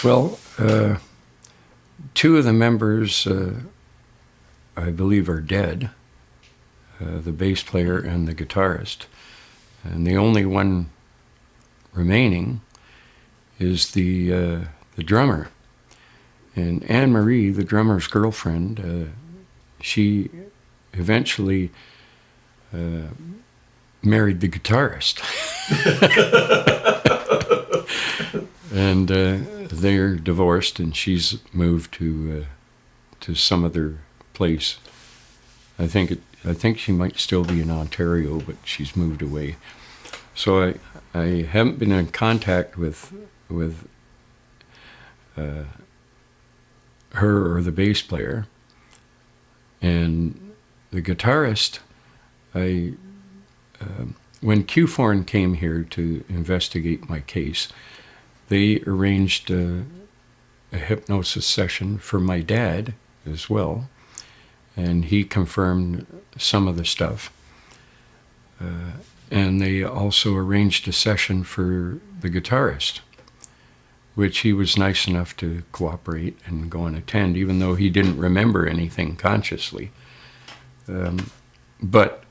Well, two of the members, I believe, are dead, the bass player and the guitarist. And the only one remaining is the drummer. And Anne-Marie, the drummer's girlfriend, she eventually married the guitarist. And they're divorced, and she's moved to some other place. I think she might still be in Ontario, but she's moved away. So I haven't been in contact with her or the bass player. And the guitarist, when Q-Foreign came here to investigate my case, they arranged a hypnosis session for my dad as well, and he confirmed some of the stuff. And they also arranged a session for the guitarist, which he was nice enough to cooperate and go and attend, even though he didn't remember anything consciously. But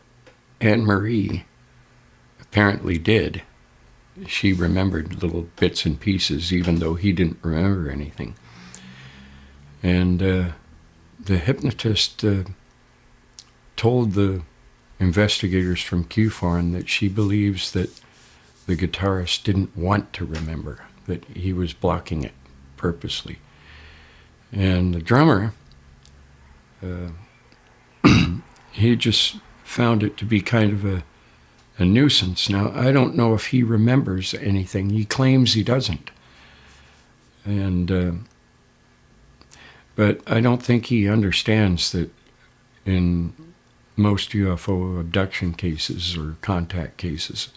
Anne-Marie apparently did. She remembered little bits and pieces, even though he didn't remember anything. And the hypnotist told the investigators from Q-Foreign that she believes that the guitarist didn't want to remember, that he was blocking it purposely. And the drummer, he just found it to be kind of a nuisance. Now, I don't know if he remembers anything. He claims he doesn't. And but I don't think he understands that in most UFO abduction cases or contact cases,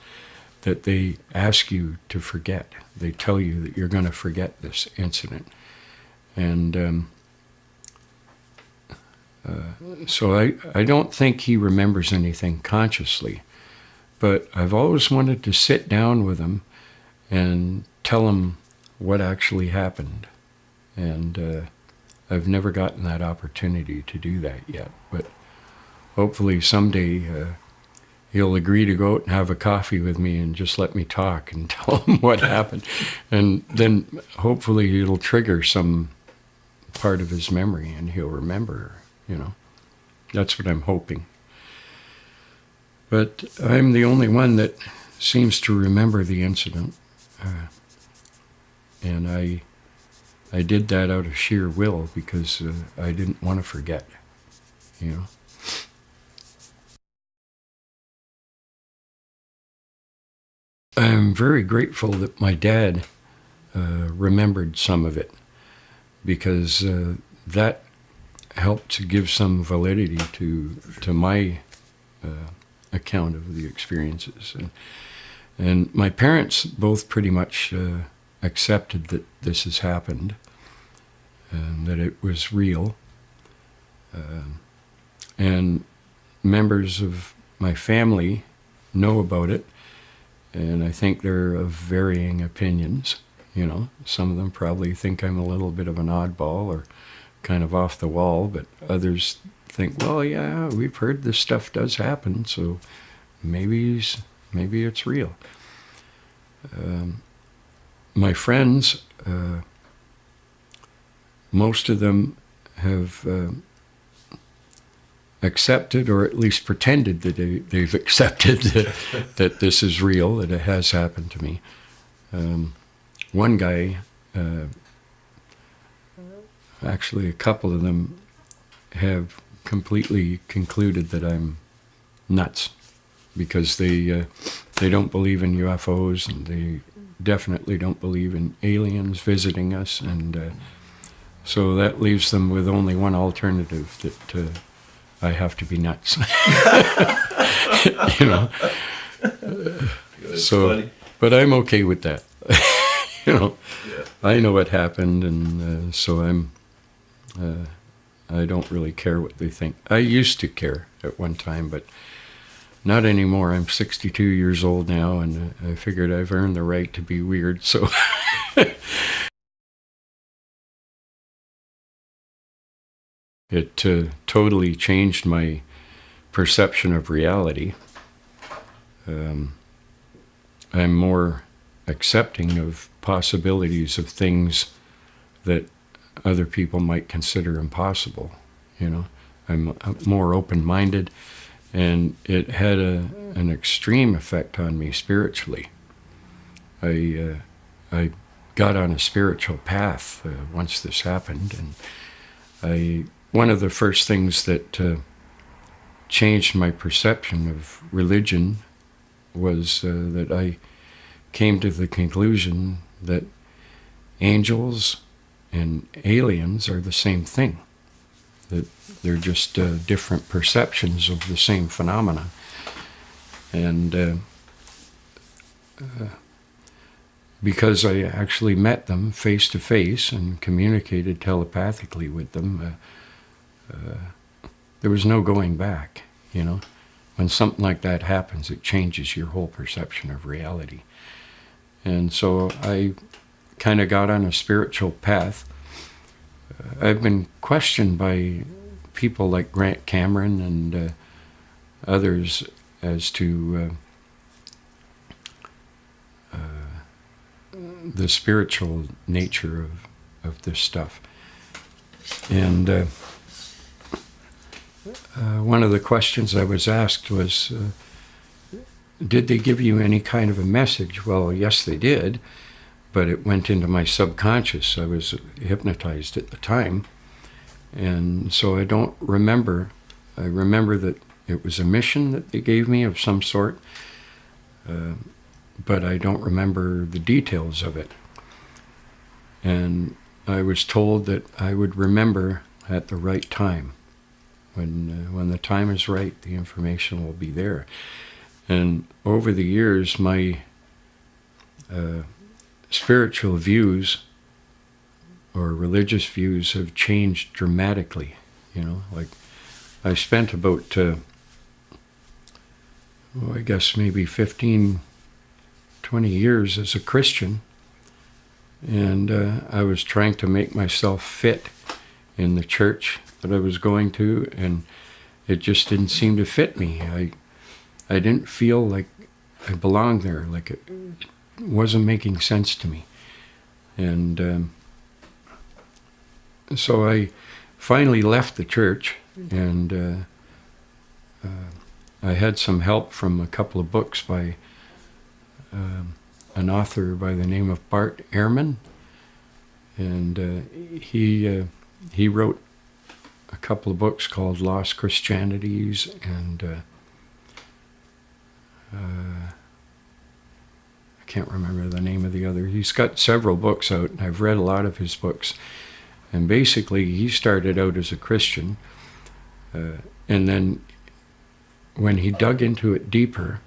that they ask you to forget. They tell you that you're going to forget this incident. And so I don't think he remembers anything consciously. But I've always wanted to sit down with him and tell him what actually happened. And I've never gotten that opportunity to do that yet. But hopefully someday he'll agree to go out and have a coffee with me and just let me talk and tell him what happened. And then hopefully it'll trigger some part of his memory and he'll remember, you know. That's what I'm hoping. But I'm the only one that seems to remember the incident. And I did that out of sheer will because I didn't want to forget, you know. I'm very grateful that my dad remembered some of it, because that helped to give some validity to my account of the experiences. And my parents both pretty much accepted that this has happened and that it was real. And members of my family know about it, and I think they're of varying opinions. You know, some of them probably think I'm a little bit of an oddball or kind of off the wall, but others think, well, yeah, we've heard this stuff does happen, so maybe it's real. My friends, most of them have accepted, or at least pretended that they've accepted that this is real, that it has happened to me. One guy, actually a couple of them, have completely concluded that I'm nuts, because they don't believe in UFOs, and they definitely don't believe in aliens visiting us, and so that leaves them with only one alternative, that I have to be nuts. You know. So, funny. But I'm okay with that. You know, yeah. I know what happened, and so I don't really care what they think. I used to care at one time, but not anymore. I'm 62 years old now, and I figured I've earned the right to be weird, so It totally changed my perception of reality. I'm more accepting of possibilities of things that other people might consider impossible. I'm more open-minded, and it had an extreme effect on me spiritually. I got on a spiritual path once this happened, and one of the first things that changed my perception of religion was that I came to the conclusion that angels and aliens are the same thing, that they're just different perceptions of the same phenomena. And because I actually met them face to face and communicated telepathically with them, there was no going back. When something like that happens, it changes your whole perception of reality. And so I kind of got on a spiritual path. I've been questioned by people like Grant Cameron and others as to the spiritual nature of this stuff. And one of the questions I was asked was, did they give you any kind of a message? Well, yes, they did, but it went into my subconscious. I was hypnotized at the time, and so I don't remember. I remember that it was a mission that they gave me of some sort, but I don't remember the details of it. And I was told that I would remember at the right time. When the time is right, the information will be there. And over the years, my spiritual views or religious views have changed dramatically. Like I spent about, I guess maybe 15, 20 years as a Christian, and I was trying to make myself fit in the church that I was going to, and it just didn't seem to fit me. I didn't feel like I belonged there, like it wasn't making sense to me. And so I finally left the church, and I had some help from a couple of books by an author by the name of Bart Ehrman, and he wrote a couple of books called Lost Christianities and I can't remember the name of the other. He's got several books out, and I've read a lot of his books. And basically, he started out as a Christian, and then when he dug into it deeper,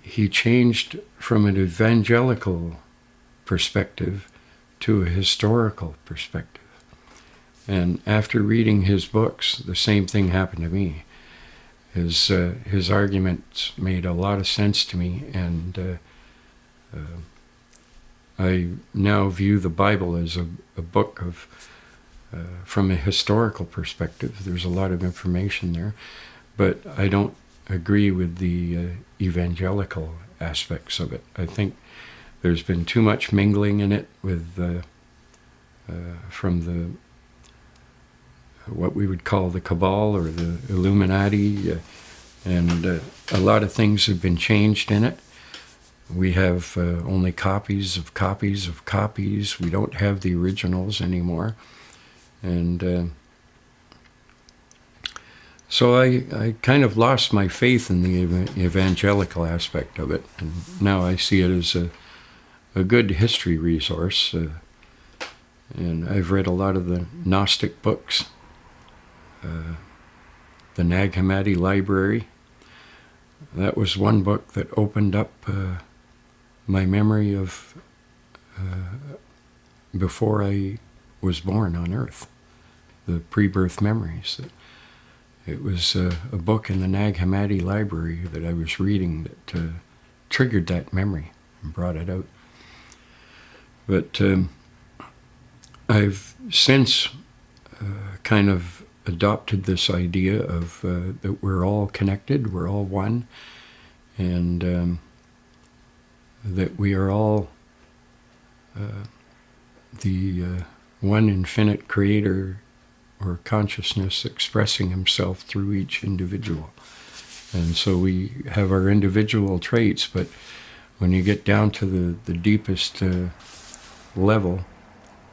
he changed from an evangelical perspective to a historical perspective. And after reading his books, the same thing happened to me. His arguments made a lot of sense to me, and I now view the Bible as a book of, from a historical perspective. There's a lot of information there, but I don't agree with the evangelical aspects of it. I think there's been too much mingling in it with from the what we would call the Cabal or the Illuminati, and a lot of things have been changed in it. We have only copies of copies of copies. We don't have the originals anymore. And so I kind of lost my faith in the evangelical aspect of it. And now I see it as a good history resource. And I've read a lot of the Gnostic books. The Nag Hammadi Library. That was one book that opened up my memory of before I was born on Earth, the pre-birth memories. It was a book in the Nag Hammadi Library that I was reading that triggered that memory and brought it out. But I've since kind of adopted this idea of that we're all connected, we're all one, and that we are all the one infinite creator or consciousness expressing himself through each individual. And so we have our individual traits, but when you get down to the deepest level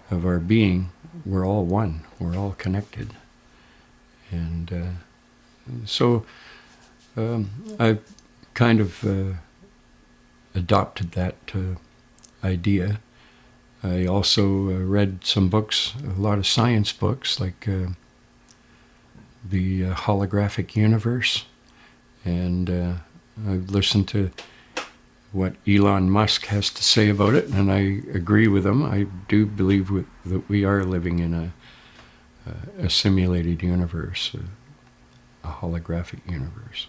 of our being, we're all one, we're all connected. And so I've kind of adopted that idea. I also read some books, a lot of science books, like the Holographic Universe, and I've listened to what Elon Musk has to say about it, and I agree with him. I do believe that we are living in a simulated universe, a holographic universe.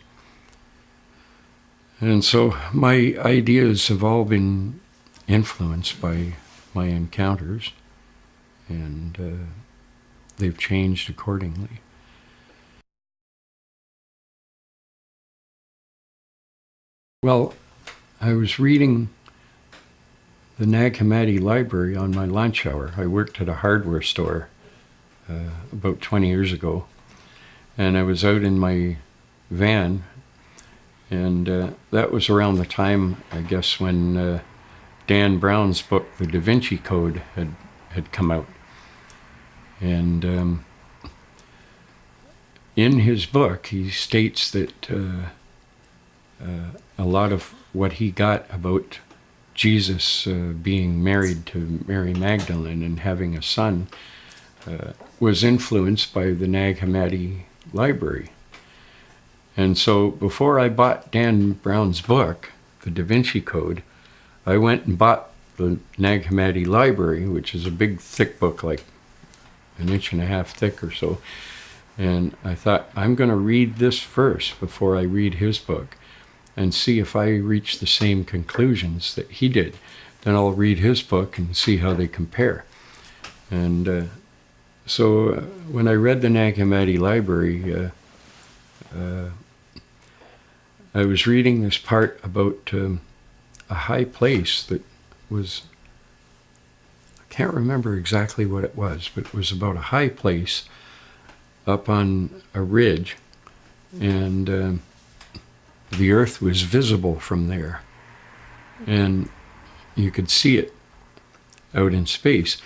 And so my ideas have all been influenced by my encounters, and they've changed accordingly. Well, I was reading the Nag Hammadi Library on my lunch hour. I worked at a hardware store about 20 years ago, and I was out in my van, and that was around the time, I guess, when Dan Brown's book, The Da Vinci Code, had come out. And in his book, he states that a lot of what he got about Jesus being married to Mary Magdalene and having a son was influenced by the Nag Hammadi Library. And so before I bought Dan Brown's book, The Da Vinci Code, I went and bought the Nag Hammadi Library, which is a big, thick book, like 1.5 inches thick or so. And I thought, I'm going to read this first before I read his book and see if I reach the same conclusions that he did. Then I'll read his book and see how they compare. And so when I read the Nag Hammadi Library, I was reading this part about a high place that was, I can't remember exactly what it was, but it was about a high place up on a ridge, and the earth was visible from there, and you could see it out in space.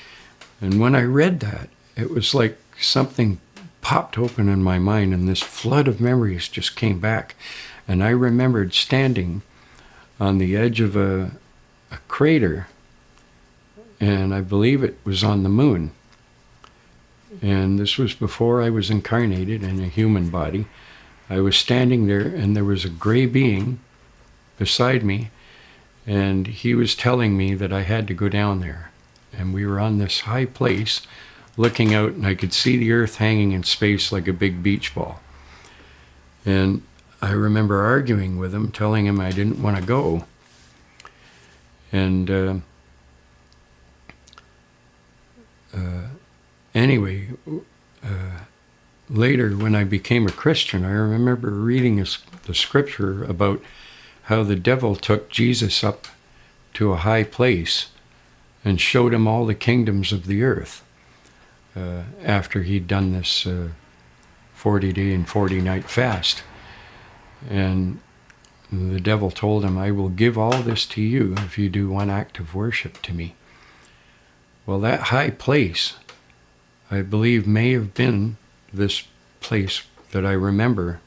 And when I read that, it was like something popped open in my mind, and this flood of memories just came back. And I remembered standing on the edge of a crater, and I believe it was on the moon. And this was before I was incarnated in a human body. I was standing there, and there was a gray being beside me, and he was telling me that I had to go down there. And we were on this high place looking out, and I could see the earth hanging in space like a big beach ball. And I remember arguing with him, telling him I didn't want to go. And anyway, later when I became a Christian, I remember reading the scripture about how the devil took Jesus up to a high place and showed him all the kingdoms of the earth after he'd done this 40-day and 40-night fast. And the devil told him, I will give all this to you if you do one act of worship to me. Well, that high place, I believe, may have been this place that I remember,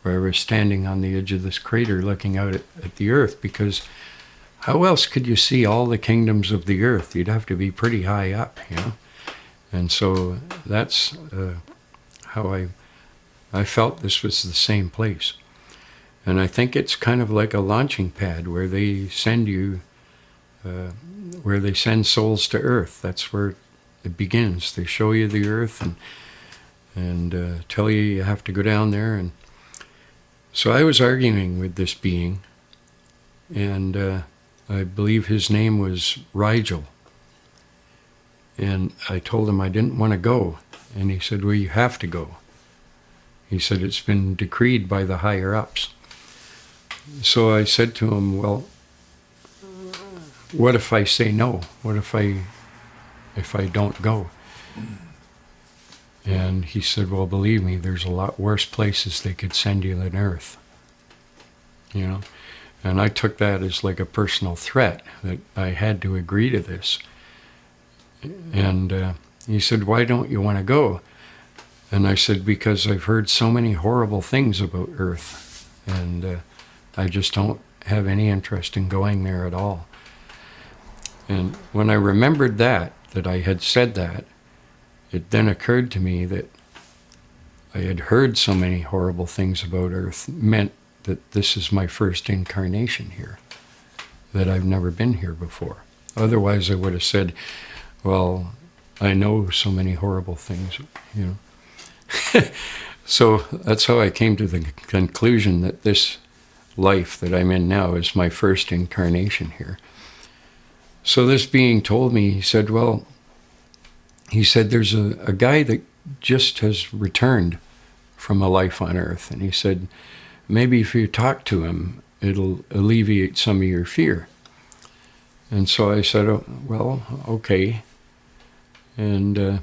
where I was standing on the edge of this crater looking out at the earth, because how else could you see all the kingdoms of the earth? You'd have to be pretty high up, you know? And so that's how I felt this was the same place. And I think it's kind of like a launching pad where they send you, where they send souls to earth. That's where it begins. They show you the earth and tell you you have to go down there. And so I was arguing with this being, and I believe his name was Rigel. And I told him I didn't want to go. And he said, well, you have to go. He said, it's been decreed by the higher ups. So I said to him, well, what if I say no? What if I don't go? And he said, well, believe me, there's a lot worse places they could send you than Earth. You know? And I took that as like a personal threat that I had to agree to this. And he said, why don't you want to go? And I said, because I've heard so many horrible things about Earth, and I just don't have any interest in going there at all. And when I remembered that I had said that, it then occurred to me that I had heard so many horrible things about Earth meant that this is my first incarnation here, that I've never been here before. Otherwise I would have said, well, I know so many horrible things, you know. So that's how I came to the conclusion that this life that I'm in now is my first incarnation here. So this being told me, he said, well, he said, there's a guy that just has returned from a life on Earth. And he said, maybe if you talk to him, it'll alleviate some of your fear. And so I said, oh, well, okay. And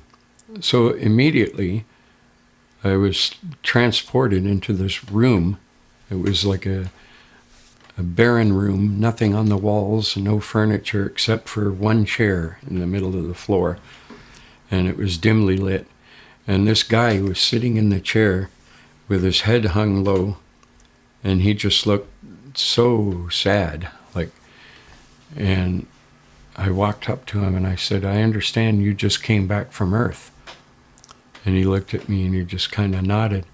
so immediately I was transported into this room. It was like a barren room, nothing on the walls, no furniture except for one chair in the middle of the floor. And it was dimly lit. And this guy was sitting in the chair with his head hung low, and he just looked so sad, like, and I walked up to him and I said, I understand you just came back from Earth. And he looked at me and he just kind of nodded.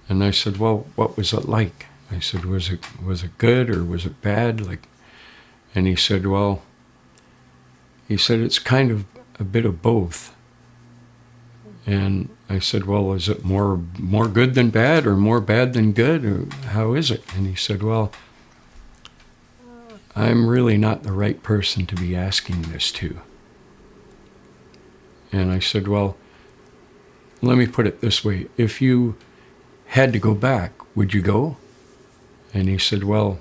And I said, well, what was it like? I said, was it good or was it bad? Like, and he said, well, he said, it's kind of a bit of both. And I said, well, is it more good than bad or more bad than good, or how is it? And he said, well, I'm really not the right person to be asking this to. And I said, well, let me put it this way. If you had to go back, would you go? And he said, well,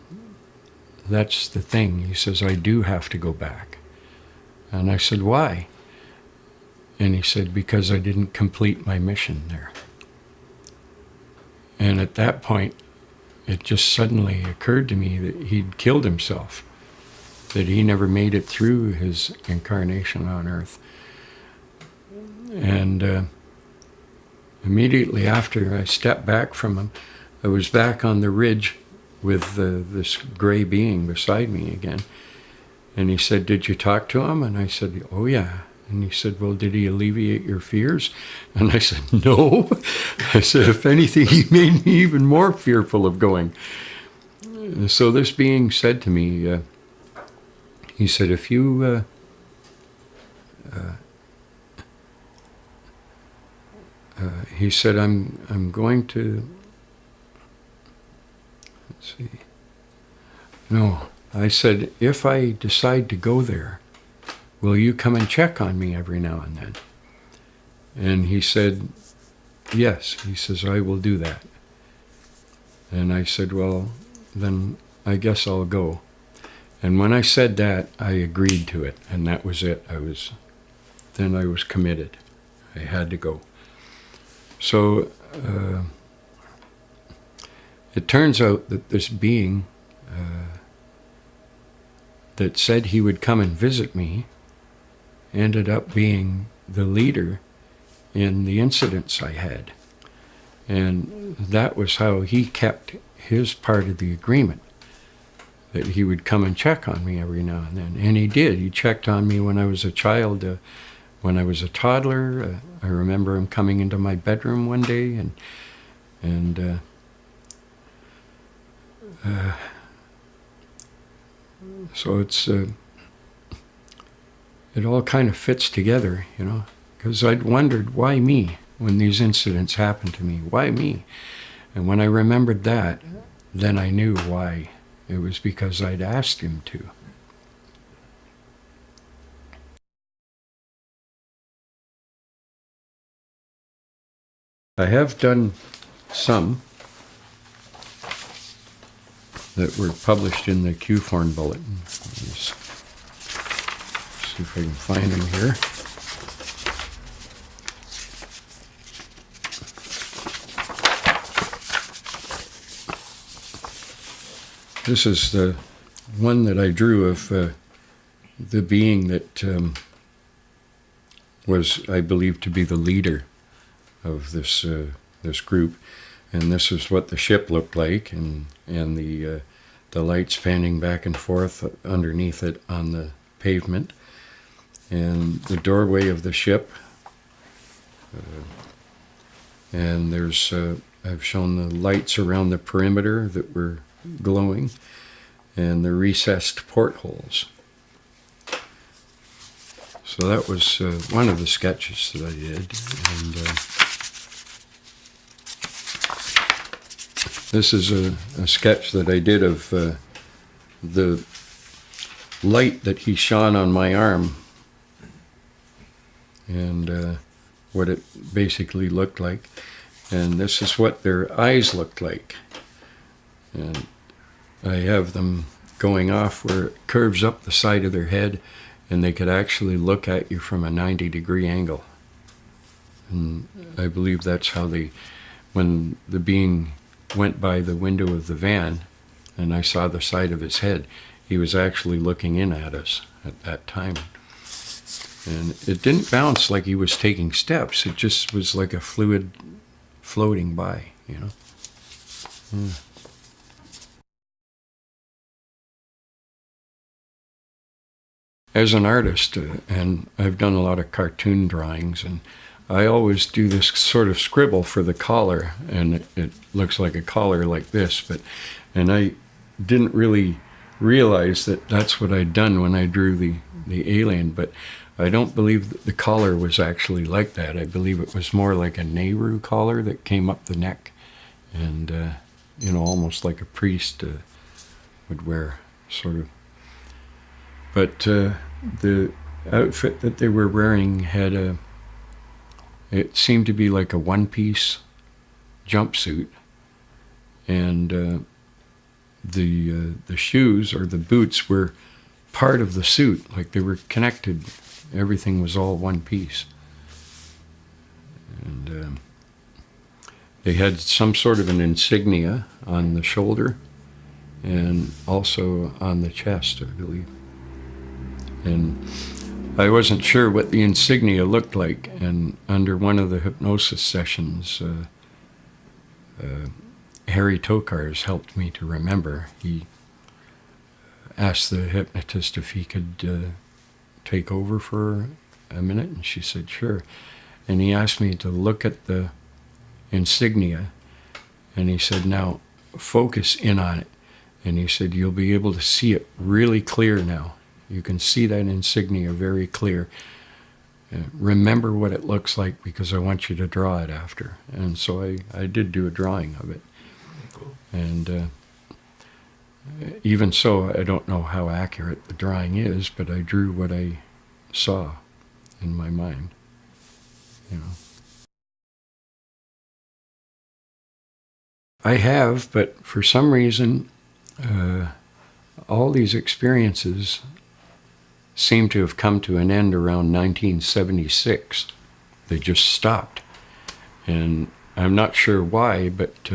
that's the thing. He says, I do have to go back. And I said, why? And he said, because I didn't complete my mission there. And at that point, it just suddenly occurred to me that he'd killed himself, that he never made it through his incarnation on Earth. And immediately after I stepped back from him, I was back on the ridge with this gray being beside me again. And he said, did you talk to him? And I said, oh yeah. And he said, well, did he alleviate your fears? And I said, no. I said, if anything, he made me even more fearful of going. So this being said to me, he said, if you he said, I'm going to, let's see. No, I said, if I decide to go there, will you come and check on me every now and then? And he said, yes. He says, I will do that. And I said, well, then I guess I'll go. And when I said that, I agreed to it, and that was it. Then I was committed. I had to go. So it turns out that this being that said he would come and visit me ended up being the leader in the incidents I had. And that was how he kept his part of the agreement, that he would come and check on me every now and then. And he did. He checked on me when I was a child, when I was a toddler. I remember him coming into my bedroom one day, and so it's it all kind of fits together, you know, because I'd wondered, why me when these incidents happened to me? Why me? And when I remembered that, then I knew why. It was because I'd asked him to. I have done some that were published in the Q-Forn Bulletin. Let's see if I can find them here. This is the one that I drew of the being that was, I believe, to be the leader of this this group, and this is what the ship looked like, and the lights fanning back and forth underneath it on the pavement, and the doorway of the ship, and there's I've shown the lights around the perimeter that were glowing, and the recessed portholes. So that was one of the sketches that I did, and this is a sketch that I did of the light that he shone on my arm, and what it basically looked like. And this is what their eyes looked like. And I have them going off where it curves up the side of their head, and they could actually look at you from a 90-degree angle. And I believe that's how they, when the being went by the window of the van and I saw the side of his head, he was actually looking in at us at that time. And it didn't bounce like he was taking steps. It just was like a fluid floating by, you know. As an artist, and I've done a lot of cartoon drawings, and I always do this sort of scribble for the collar, and it looks like a collar like this, and I didn't really realize that that's what I'd done when I drew the alien, but I don't believe that the collar was actually like that. I believe it was more like a Nehru collar that came up the neck, and you know, almost like a priest would wear, sort of. But the outfit that they were wearing had it seemed to be like a one-piece jumpsuit, and the shoes or the boots were part of the suit, like they were connected. Everything was all one piece. And they had some sort of an insignia on the shoulder and also on the chest, I believe. And I wasn't sure what the insignia looked like, and under one of the hypnosis sessions, Harry Tokars helped me to remember. He asked the hypnotist if he could take over for a minute, and she said sure. And he asked me to look at the insignia, and he said, now focus in on it. And he said, you'll be able to see it really clear now. You can see that insignia very clear. Remember what it looks like, because I want you to draw it after. And so I did do a drawing of it. Cool. And even so, I don't know how accurate the drawing is, but I drew what I saw in my mind, you know. I have, but for some reason, all these experiences seem to have come to an end around 1976. They just stopped. And I'm not sure why, but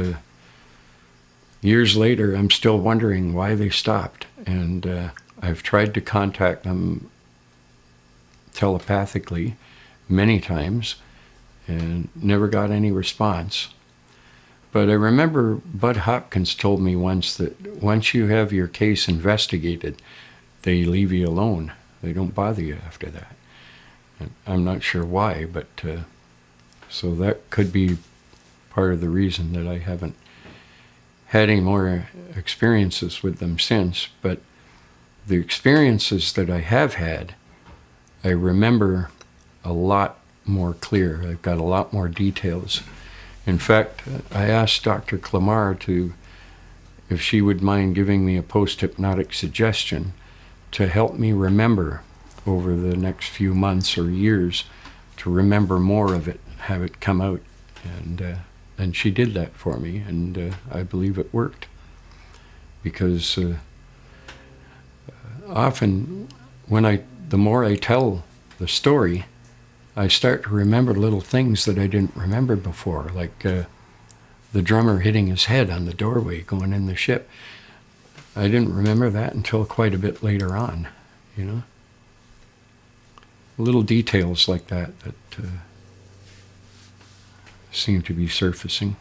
years later, I'm still wondering why they stopped. And I've tried to contact them telepathically many times and never got any response. But I remember Bud Hopkins told me once that once you have your case investigated, they leave you alone. They don't bother you after that. And I'm not sure why, but so that could be part of the reason that I haven't had any more experiences with them since. But the experiences that I have had, I remember a lot more clear. I've got a lot more details. In fact, I asked Dr. Clamar if she would mind giving me a post-hypnotic suggestion to help me remember over the next few months or years, to remember more of it, have it come out And she did that for me, and I believe it worked. Because often, the more I tell the story, I start to remember little things that I didn't remember before, like the drummer hitting his head on the doorway going in the ship. I didn't remember that until quite a bit later on, you know. Little details like that seem to be surfacing.